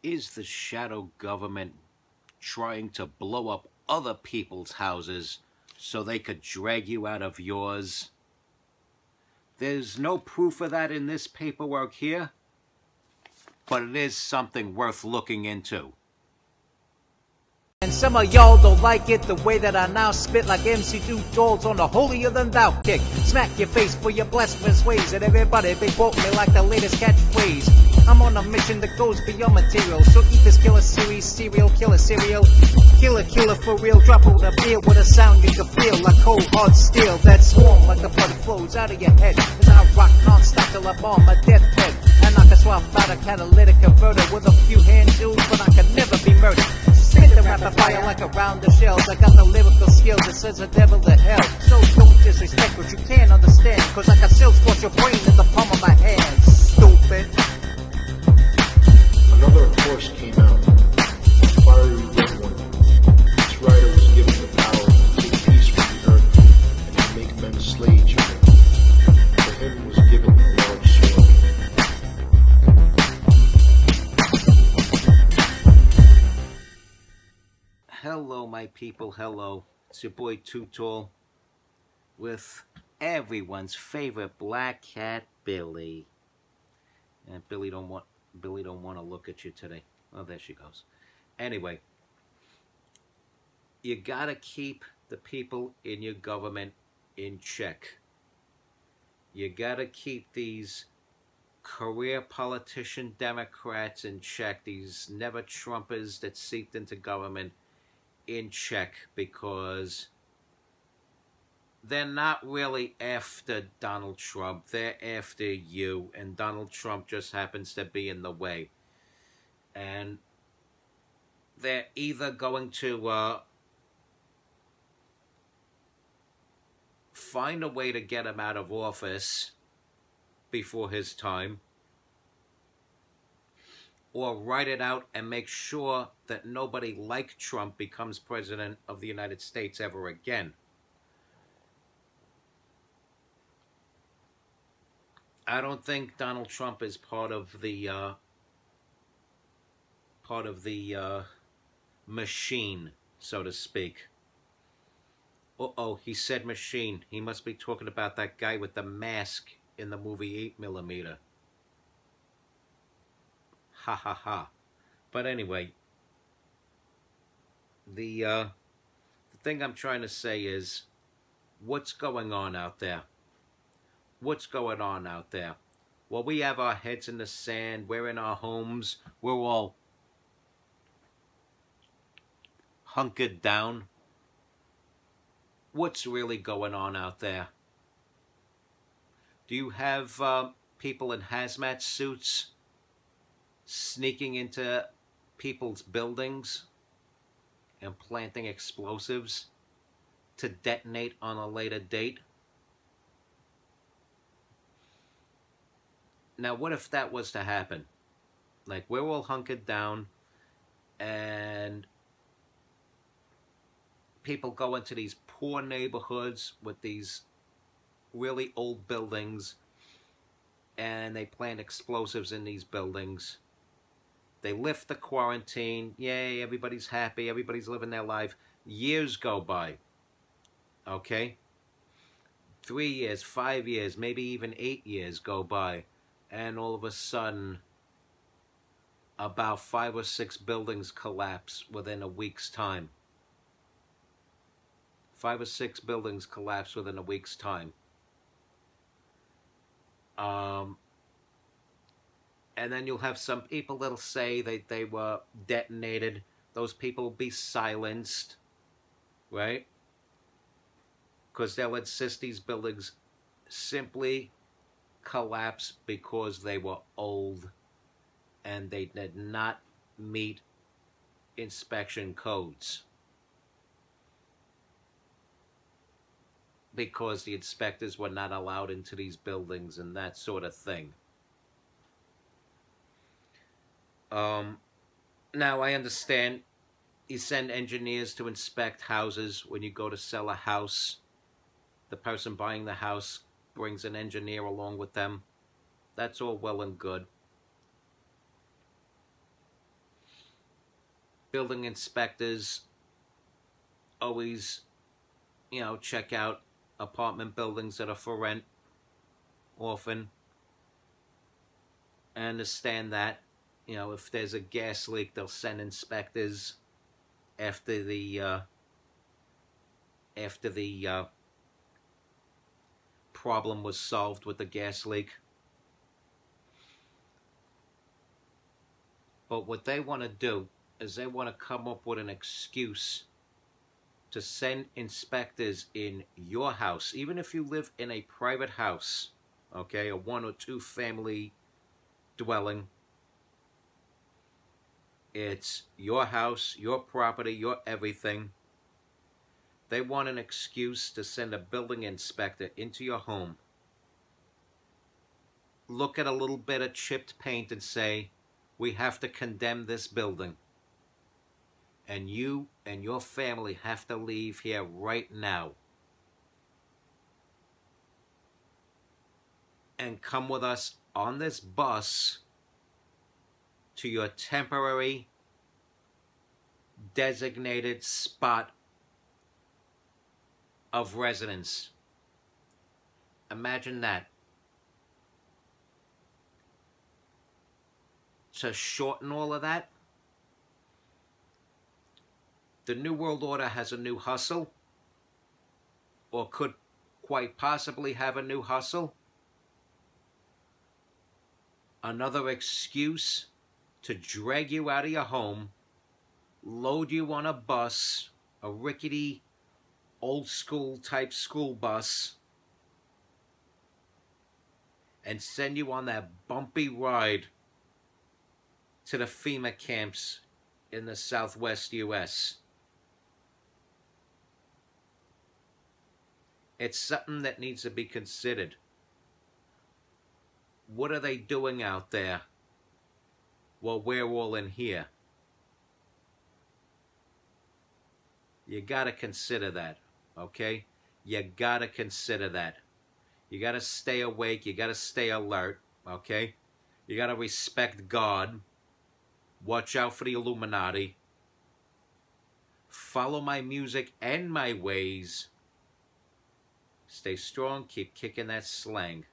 Is the shadow government trying to blow up other people's houses so they could drag you out of yours? There's no proof of that in this paperwork here, but it is something worth looking into. And some of y'all don't like it the way that I now spit like MC2 dolls on a holier than thou kick. Smack your face for your blasphemous ways, and everybody they quote me like the latest catchphrase. I'm on a mission that goes beyond material, so eat this killer series, serial killer cereal. Killer for real, drop on the beer with a sound you can feel like cold hard steel. That swarm like the blood flows out of your head as I rock non-stop till I'm on my deathbed. And I can swap out a catalytic converter with a few hand tools, but I can never be murdered. Spit the rapid fire like a round of shells. I got the lyrical skills that sends the devil to hell. So don't disrespect what you can't understand, cause I can still squash your brain in the palm of my hand. Stupid. Another horse came out, a fiery red one. Its rider was given the power to take peace from the earth and to make men slaves of it. For him was given a large sword. Hello, my people, hello. It's your boy Too Tall with everyone's favorite black cat, Billy. And Billy don't want to look at you today. Oh, there she goes. Anyway, you gotta keep the people in your government in check. You gotta keep these career politician Democrats in check, these never-Trumpers that seeped into government in check, because they're not really after Donald Trump. They're after you, and Donald Trump just happens to be in the way. And they're either going to find a way to get him out of office before his time, or write it out and make sure that nobody like Trump becomes president of the United States ever again. I don't think Donald Trump is part of the machine, so to speak. Uh-oh, he said machine. He must be talking about that guy with the mask in the movie 8mm. Ha ha ha. But anyway, the thing I'm trying to say is, what's going on out there? What's going on out there? Well, we have our heads in the sand. We're in our homes. We're all hunkered down. What's really going on out there? Do you have people in hazmat suits sneaking into people's buildings and planting explosives to detonate on a later date? Now, what if that was to happen? Like, we're all hunkered down and people go into these poor neighborhoods with these really old buildings and they plant explosives in these buildings. They lift the quarantine. Yay, everybody's happy. Everybody's living their life. Years go by. Okay? 3 years, 5 years, maybe even 8 years go by. And all of a sudden, about 5 or 6 buildings collapse within a week's time. 5 or 6 buildings collapse within a week's time. And then you'll have some people that'll say that they were detonated. Those people will be silenced, right? Because they'll insist these buildings simply collapse because they were old and they did not meet inspection codes. Because the inspectors were not allowed into these buildings and that sort of thing. Now, I understand you send engineers to inspect houses when you go to sell a house. The person buying the house brings an engineer along with them. That's all well and good. building inspectors always, you know, check out apartment buildings that are for rent often. I understand that, you know, if there's a gas leak, they'll send inspectors after the problem was solved with the gas leak. But what they want to do is they want to come up with an excuse to send inspectors in your house, even if you live in a private house, okay, a 1 or 2 family dwelling. It's your house, your property, your everything. They want an excuse to send a building inspector into your home, look at a little bit of chipped paint and say, we have to condemn this building. And you and your family have to leave here right now. And come with us on this bus to your temporary designated spot of residence. Imagine that. To shorten all of that, the New World Order has a new hustle, or could quite possibly have a new hustle. Another excuse to drag you out of your home, load you on a bus, a rickety, old school type school bus, and send you on that bumpy ride to the FEMA camps in the Southwest U.S. It's something that needs to be considered. What are they doing out there while we're all in here? You gotta consider that, okay? You gotta consider that. You gotta stay awake, you gotta stay alert, okay? You gotta respect God. Watch out for the Illuminati. Follow my music and my ways. Stay strong, keep kicking that slang.